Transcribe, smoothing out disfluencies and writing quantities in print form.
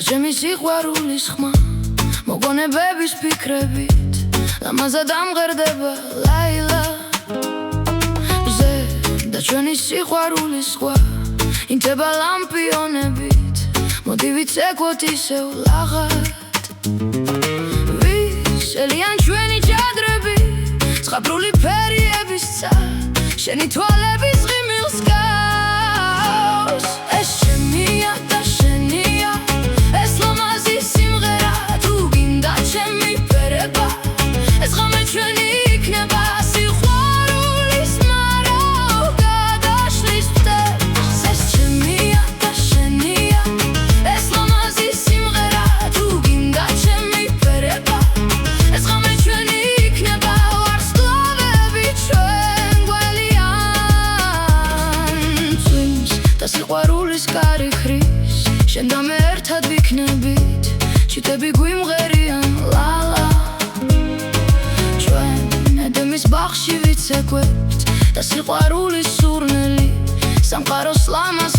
ჩემი სიყვარულის ხმა მოგონებების ფიქრებით ლამაზად ამღერდება ლაილა ზე და ჩვენი სიყვარულის ზღვა ინთება ლამპიონებით მოდი ვიცეკვოთ ისევ ლაღად ვიშელიან ჩვენი ჭადრები ცხაბრული ფერიების ცა შენი თვალების ღიმილს გავს ეს შემია და შენია ეს ლამაზი სიმღერა თუ გინდა ჩემი ფერება ეს ღამე ჩვენი იქნება სიყვარულის მარაო გადაშლის ფთერს ეს შემია და შენია ეს ლამაზი სიმღერა თუ გინდა ჩემი ფერება ეს ღამე ჩვენი იქნება ვარსკვლავები ჩვენ გველიან წვიმს და სიყვარულის კარი ხრის შენ და მე ერთად ვიქნებით ჩიტები გვიმღერიან ლალა ჩვენ ედემის ბაღში ვიცეკვებთ და სიყვარულის სურნელი სამყაროს ლამაზ